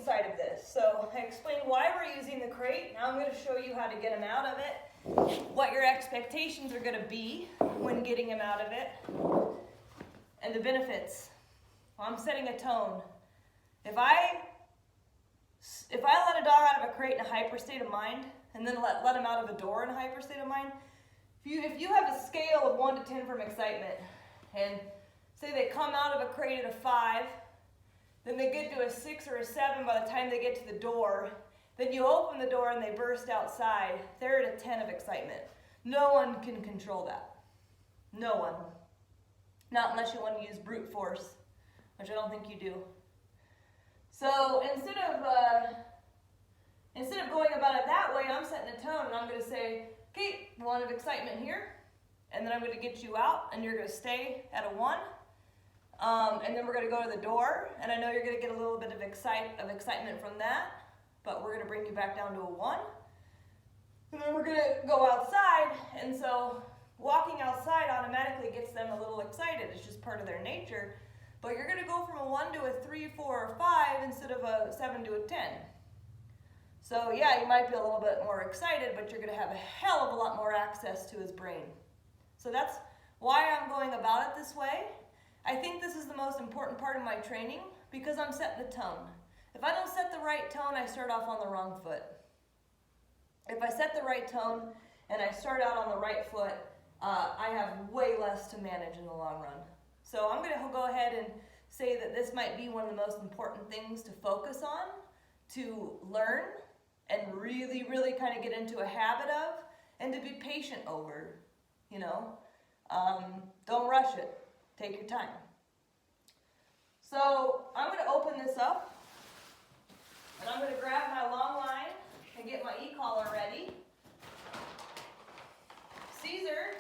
training side of this. So I explained why we're using the crate. Now I'm going to show you how to get him out of it, what your expectations are going to be when getting him out of it, and the benefits. Well, I'm setting a tone. If I let a dog out of a crate in a hyper state of mind, and then let him out of a door in a hyper state of mind, if you have a scale of 1 to 10 from excitement, and say they come out of a crate at a 5, then they get to a 6 or a 7 by the time they get to the door, then you open the door and they burst outside, they're at a 10 of excitement. No one can control that. No one. Not unless you want to use brute force, which I don't think you do. So instead of going about it that way, I'm setting a tone and I'm going to say, okay, 1 of excitement here, and then I'm going to get you out and you're going to stay at a 1. And then we're going to go to the door, and I know you're going to get a little bit of excitement from that, but we're going to bring you back down to a 1. And then we're going to go outside, and so walking outside automatically gets them a little excited. It's just part of their nature. But you're going to go from a 1 to a 3, 4, or 5 instead of a 7 to a 10. So yeah, you might be a little bit more excited, but you're going to have a hell of a lot more access to his brain. So that's why I'm going about it this way. I think this is the most important part of my training because I'm setting the tone. If I don't set the right tone, I start off on the wrong foot. If I set the right tone and I start out on the right foot, I have way less to manage in the long run. So I'm going to go ahead and say that this might be one of the most important things to focus on, to learn, and really, really kind of get into a habit of, and to be patient over, you know. Don't rush it. Take your time. So I'm going to open this up, and I'm going to grab my long line and get my e-collar ready. Cesar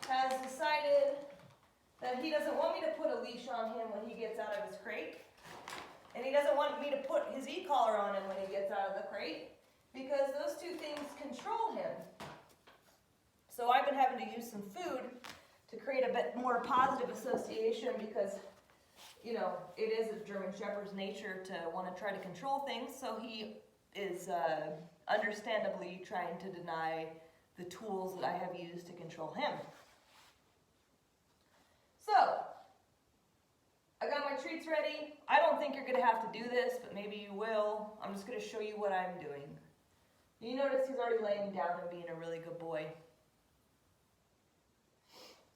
has decided that he doesn't want me to put a leash on him when he gets out of his crate. And he doesn't want me to put his e-collar on him when he gets out of the crate because those two things control him. So I've been having to use some food to create a bit more positive association because, you know, it is a German Shepherd's nature to want to try to control things. So he is understandably trying to deny the tools that I have used to control him. So, I got my treats ready. I don't think you're going to have to do this, but maybe you will. I'm just going to show you what I'm doing. You notice he's already laying down and being a really good boy.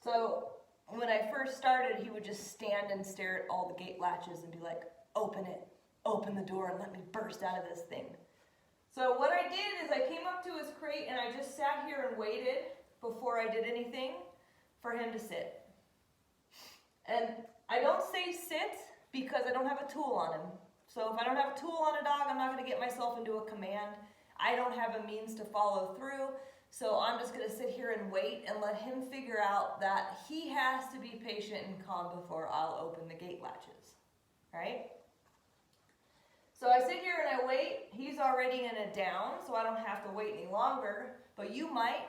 So, when I first started, he would just stand and stare at all the gate latches and be like, open it, open the door and let me burst out of this thing. So what I did is I came up to his crate and I just sat here and waited before I did anything for him to sit. And I don't say sit because I don't have a tool on him. So if I don't have a tool on a dog, I'm not going to get myself into a command. I don't have a means to follow through. So I'm just going to sit here and wait and let him figure out that he has to be patient and calm before I'll open the gate latches. Right? So I sit here and I wait. He's already in a down, so I don't have to wait any longer. But you might.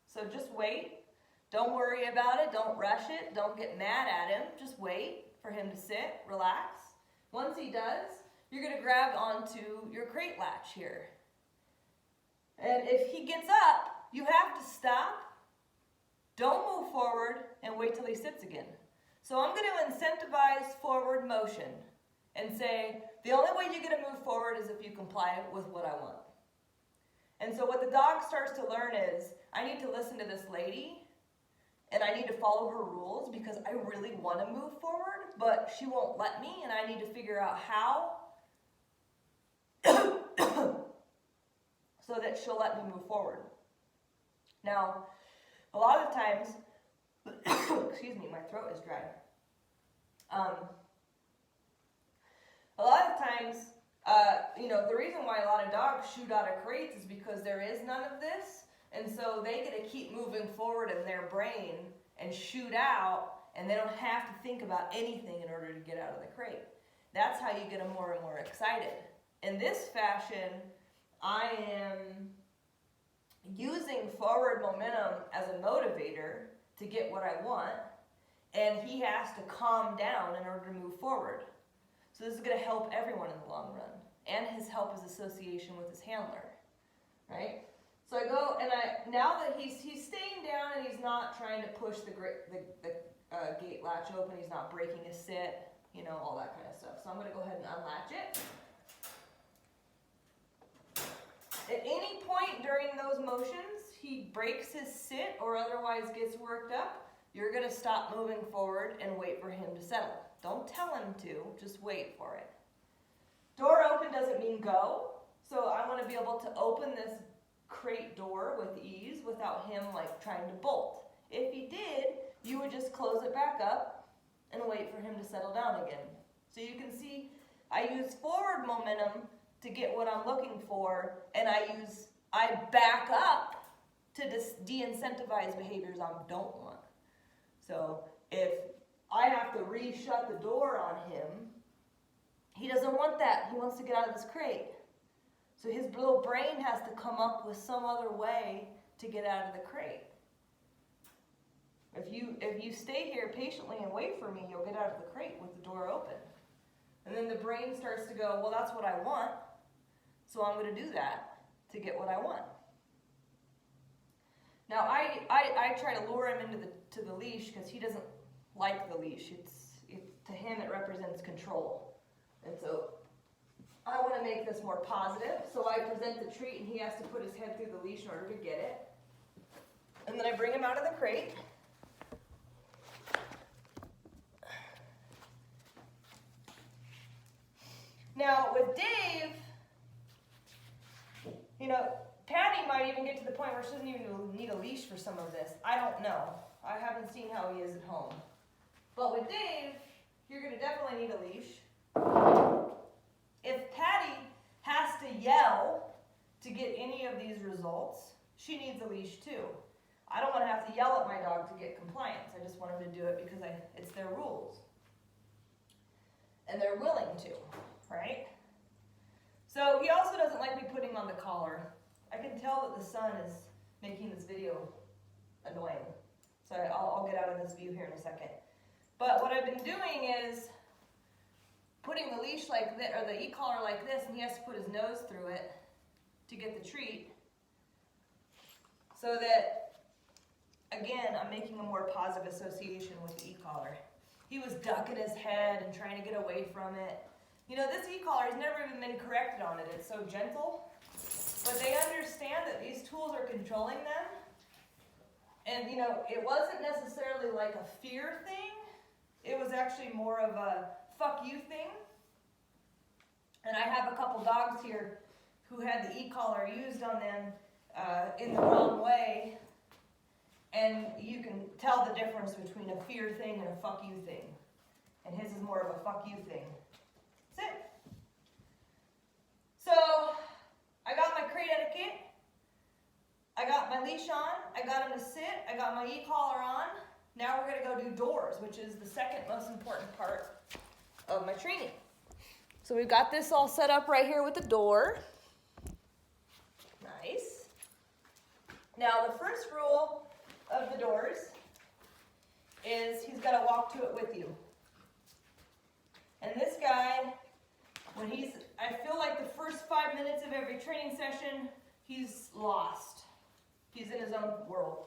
So just wait. Don't worry about it. Don't rush it. Don't get mad at him. Just wait for him to sit, relax. Once he does, you're going to grab onto your crate latch here. And if he gets up, you have to stop. Don't move forward and wait till he sits again. So I'm going to incentivize forward motion and say, the only way you're going to move forward is if you comply with what I want. And so what the dog starts to learn is, I need to listen to this lady, and I need to follow her rules because I really want to move forward, but she won't let me, and I need to figure out how so that she'll let me move forward. Now, a lot of times, excuse me, my throat is dry. A lot of times, the reason why a lot of dogs shoot out of crates is because there is none of this. And so they get to keep moving forward in their brain and shoot out, and they don't have to think about anything in order to get out of the crate. That's how you get them more and more excited. In this fashion, I am using forward momentum as a motivator to get what I want, and he has to calm down in order to move forward. So this is going to help everyone in the long run. And help his association with his handler, right? So I go and now that he's staying down and he's not trying to push the gate latch open, he's not breaking his sit, you know, all that kind of stuff. So I'm going to go ahead and unlatch it. At any point during those motions, he breaks his sit or otherwise gets worked up, you're going to stop moving forward and wait for him to settle. Don't tell him to, just wait for it. Door open doesn't mean go, so I want to be able to open this crate door with ease without him like trying to bolt. If he did, you would just close it back up and wait for him to settle down again. So you can see I use forward momentum to get what I'm looking for, and I back up to de-incentivize behaviors I don't want. So if I have to re-shut the door on him, he doesn't want that. He wants to get out of this crate. So his little brain has to come up with some other way to get out of the crate. If you stay here patiently and wait for me, you'll get out of the crate with the door open. And then the brain starts to go, well, that's what I want, so I'm going to do that to get what I want. Now, I try to lure him into the leash because he doesn't like the leash. To him, it represents control. And so I want to make this more positive. So I present the treat, and he has to put his head through the leash in order to get it. And then I bring him out of the crate. Now, with Dave, you know, Patty might even get to the point where she doesn't even need a leash for some of this. I don't know. I haven't seen how he is at home. But with Dave, you're going to definitely need a leash. If Patty has to yell to get any of these results, she needs a leash too. I don't want to have to yell at my dog to get compliance. I just want him to do it because it's their rules. And they're willing to, right? So he also doesn't like me putting on the collar. I can tell that the sun is making this video annoying. So I'll get out of this view here in a second. But what I've been doing is putting the leash like this, or the e-collar like this, and he has to put his nose through it to get the treat. So that, again, I'm making a more positive association with the e-collar. He was ducking his head and trying to get away from it. You know, this e-collar has never even been corrected on it. It's so gentle. But they understand that these tools are controlling them. And, you know, it wasn't necessarily like a fear thing. It was actually more of a fuck you thing. And I have a couple dogs here who had the e-collar used on them in the wrong way. And you can tell the difference between a fear thing and a fuck you thing. And his is more of a fuck you thing. That's it. So, I got my crate etiquette. I got my leash on. I got him to sit. I got my e-collar on. Now we're going to go do doors, which is the second most important part of my training. So we've got this all set up right here with the door. Nice. Now the first rule of the doors is he's got to walk to it with you. And this guy, I feel like the first 5 minutes of every training session, he's lost. He's in his own world.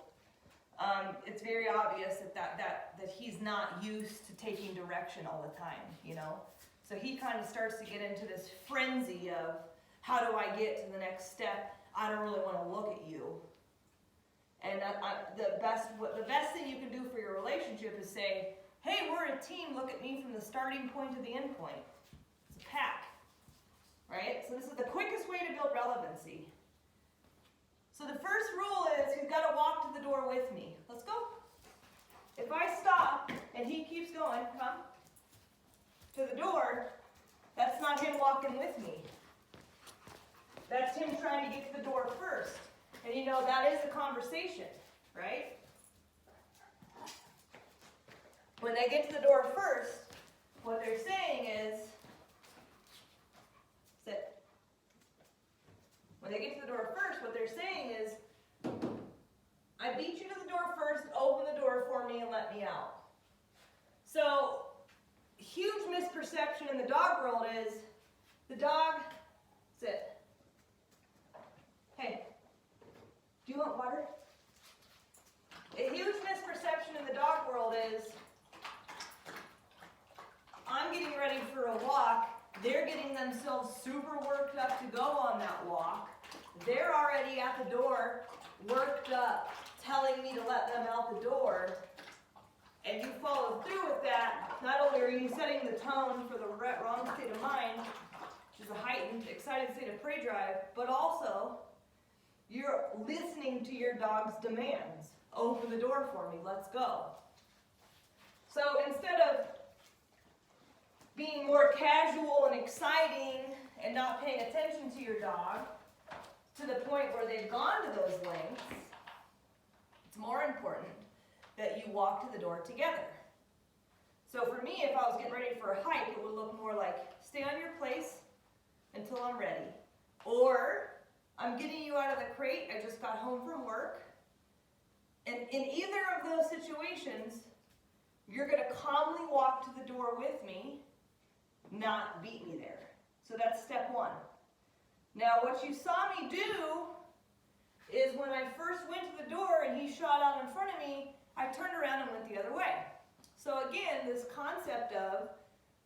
It's very obvious that he's not used to taking direction all the time, you know. So he kind of starts to get into this frenzy of, how do I get to the next step? I don't really want to look at you. And the best thing you can do for your relationship is say, hey, we're a team. Look at me from the starting point to the end point. It's a pack, right? So this is the quickest way to build relevancy. So the first rule is he's got to walk to the door with me. Let's go. If I stop and he keeps going, come to the door, that's not him walking with me. That's him trying to get to the door first. And you know, that is a conversation, right? When they get to the door first, what they're saying is, sit. When they get to the door first, what they're saying is, I beat you to the door first, open the door for me and let me out. So, huge misperception in the dog world is the dog, sit. Hey, do you want water? A huge misperception in the dog world is I'm getting ready for a walk. They're getting themselves super worked up to go on that walk. They're already at the door, worked up, telling me to let them out the door. And you follow through with that. Not only are you setting the tone for the wrong state of mind, which is a heightened, excited state of prey drive, but also you're listening to your dog's demands. Open the door for me, let's go. So instead of being more casual and exciting and not paying attention to your dog to the point where they've gone to those lengths, it's more important that you walk to the door together. So for me, if I was getting ready for a hike, it would look more like stay on your place until I'm ready. Or I'm getting you out of the crate, I just got home from work. And in either of those situations, you're going to calmly walk to the door with me, not beat me there. So that's step one. Now what you saw me do is when I first went to the door and he shot out in front of me, I turned around and went the other way. So again, this concept of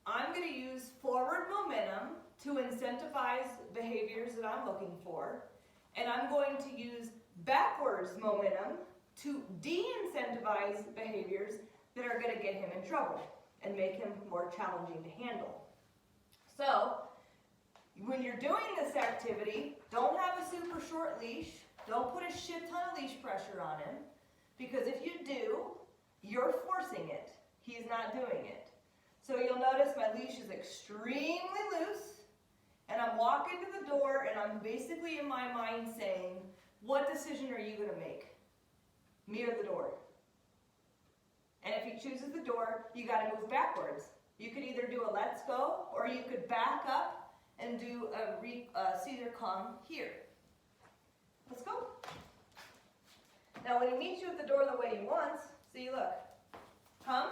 I'm going to use forward momentum to incentivize behaviors that I'm looking for, and I'm going to use backwards momentum to de-incentivize behaviors that are going to get him in trouble and make him more challenging to handle. So when you're doing this activity, don't have a super short leash. Don't put a shit ton of leash pressure on him, because if you do, you're forcing it. He's not doing it. So you'll notice my leash is extremely loose, and I'm walking to the door, and I'm basically in my mind saying, what decision are you going to make? Me or the door? And if he chooses the door, you got to move backwards. You could either do a let's go, or you could back up and do a Cesar calm here. Let's go. Now when he meets you at the door the way he wants, see, look, come.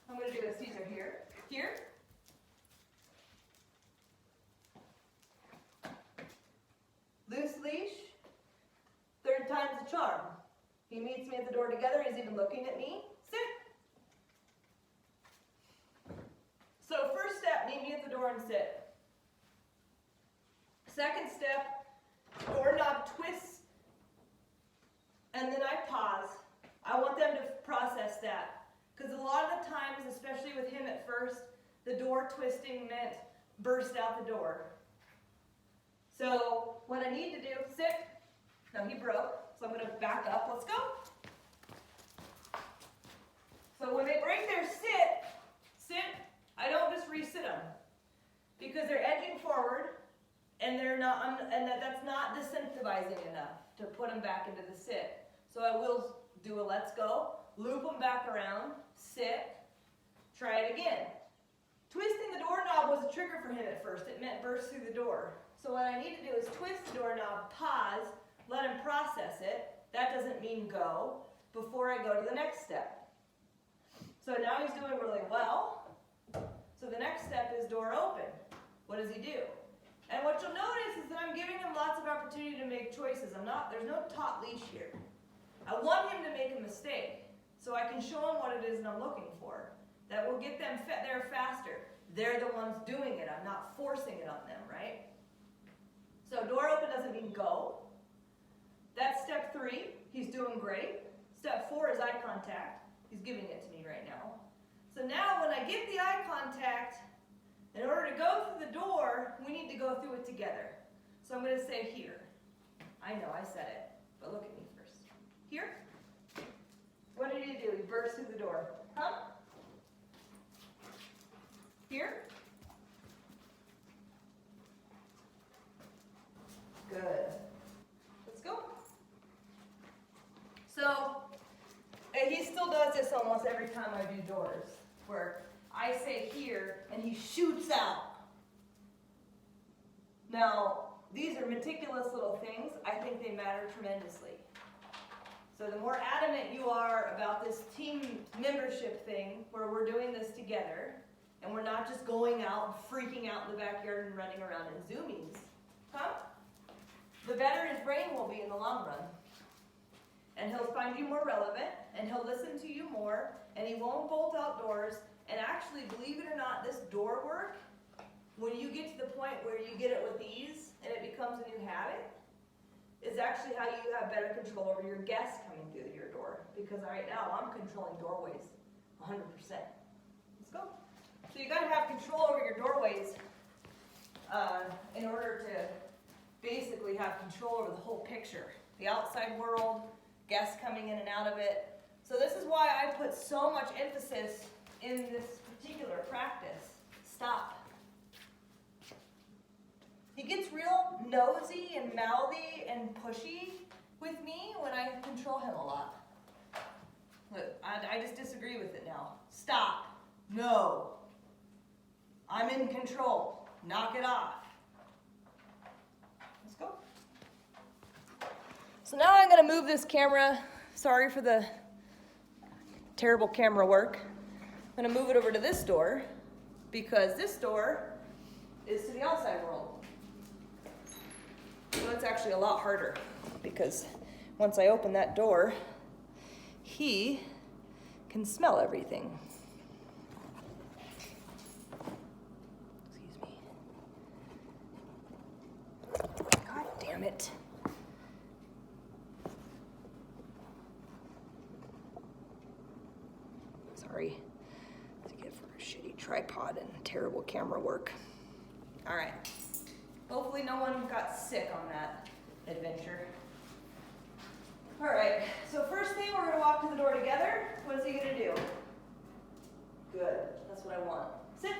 I'm going to do a Cesar here, here. Loose leash, third time's the charm. He meets me at the door together, he's even looking at me, sit. So first step, meet me at the door and sit. Second step, doorknob twists, and then I pause. I want them to process that. Because a lot of the times, especially with him at first, the door twisting meant burst out the door. So what I need to do, sit. Now he broke, so I'm going to back up. Let's go. So when they break their sit, I don't just resit them. Because they're edging forward, and they're not, and that's not disincentivizing enough to put them back into the sit. So I will do a let's go, loop them back around, sit, try it again. Twisting the doorknob was a trigger for him at first. It meant burst through the door. So what I need to do is twist the doorknob, pause, let him process it. That doesn't mean go, before I go to the next step. So now he's doing really well. So the next step is door open. What does he do? And what you'll notice is that I'm giving him lots of opportunity to make choices. There's no taut leash here. I want him to make a mistake so I can show him what it is that I'm looking for. That will get them there faster. They're the ones doing it. I'm not forcing it on them, right? So door open doesn't mean go. That's step 3. He's doing great. Step 4 is eye contact. He's giving it to me right now. So now when I get the eye contact, in order to go through the door, we need to go through it together. So I'm going to say here. I know, I said it, but look at me first. Here. What did he do? He burst through the door. Come. Here. Good. Let's go. So, and he still does this almost every time I do doors, where I say here, and he shoots out. Now, these are meticulous little things. I think they matter tremendously. So the more adamant you are about this team membership thing, where we're doing this together, And we're not just going out and freaking out in the backyard and running around in zoomies. Huh? The better his brain will be in the long run. And he'll find you more relevant, and he'll listen to you more, and he won't bolt outdoors. And actually, believe it or not, this door work, when you get to the point where you get it with ease and it becomes a new habit, is actually how you have better control over your guests coming through your door. Because right now, I'm controlling doorways 100%. Let's go. So you got to have control over your doorways in order to basically have control over the whole picture. The outside world, guests coming in and out of it. So this is why I put so much emphasis in this particular practice. Stop. He gets real nosy and mouthy and pushy with me when I control him a lot. Look, I just disagree with it now. Stop. No. I'm in control. Knock it off. Let's go. So now I'm going to move this camera. Sorry for the terrible camera work. I'm going to move it over to this door because this door is to the outside world. So it's actually a lot harder because once I open that door, he can smell everything. Excuse me. God damn it. Sorry to get for a shitty tripod and terrible camera work. All right. Hopefully no one got sick on that adventure. All right, so first thing, we're gonna walk to the door together. What is he gonna do? Good, that's what I want. Sit.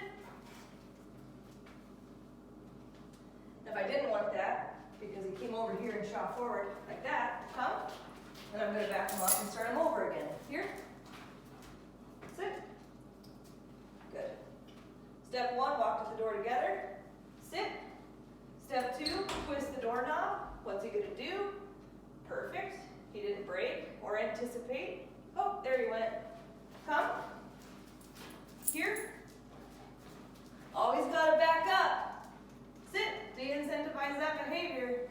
If I didn't want that, because he came over here and shot forward like that, come, then I'm gonna back him up and start him over again. Here. Sit. Good. Step one, walk to the door together. Sit. Step two, twist the doorknob. What's he gonna do? Perfect. He didn't break or anticipate. Oh, there he went. Come. Here. Always gotta back up. Sit. De-incentivize that behavior.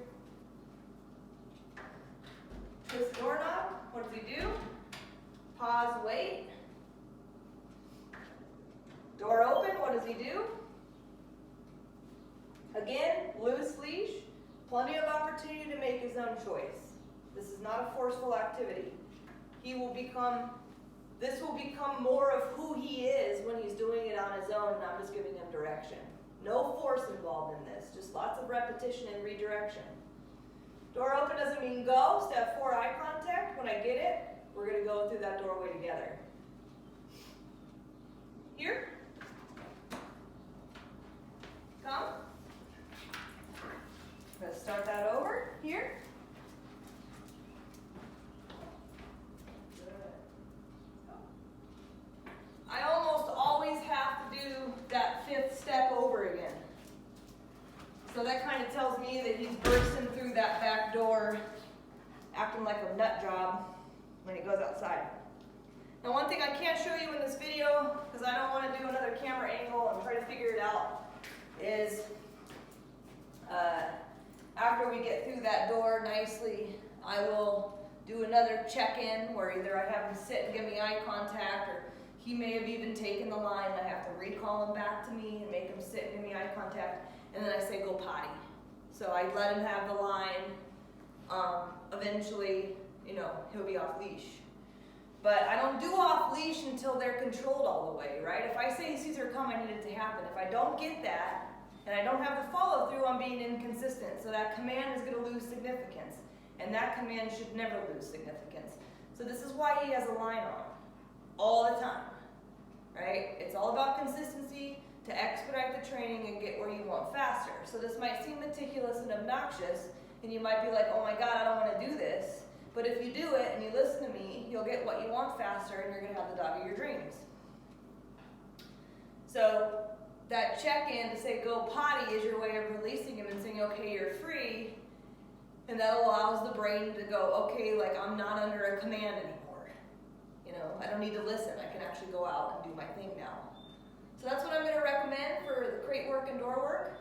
Twist the doorknob. What does he do? Pause, wait. Door open. What does he do? Again, loose leash, plenty of opportunity to make his own choice. This is not a forceful activity. This will become more of who he is when he's doing it on his own, and I'm just giving him direction. No force involved in this, just lots of repetition and redirection. Door open doesn't mean go. Step 4, eye contact. When I get it, we're gonna go through that doorway together. Here. Come. Let's start that over here. Good. I almost always have to do that 5th step over again. So that kind of tells me that he's bursting through that back door, acting like a nut job when he goes outside. Now, one thing I can't show you in this video, because I don't want to do another camera angle and try to figure it out, is after we get through that door nicely, I will do another check-in where either I have him sit and give me eye contact, or he may have even taken the line. I have to recall him back to me and make him sit and give me eye contact, and then I say go potty. So I let him have the line. Eventually, he'll be off leash. But I don't do off leash until they're controlled all the way, right? If I say Cesar, come, I need it to happen. If I don't get that, and I don't have the follow through, I'm being inconsistent. So that command is going to lose significance. And that command should never lose significance. So this is why he has a line on all the time, right? It's all about consistency to expedite the training and get where you want faster. So this might seem meticulous and obnoxious, and you might be like, oh my God, I don't want to do this. But if you do it and you listen to me, you'll get what you want faster, and you're going to have the dog of your dreams. So that check-in to say go potty is your way of releasing him and saying, okay, you're free. And that allows the brain to go, okay, like I'm not under a command anymore. I don't need to listen. I can actually go out and do my thing now. So that's what I'm going to recommend for the crate work and door work.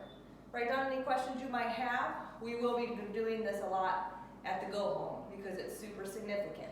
Write down any questions you might have. We will be doing this a lot at the go home because it's super significant.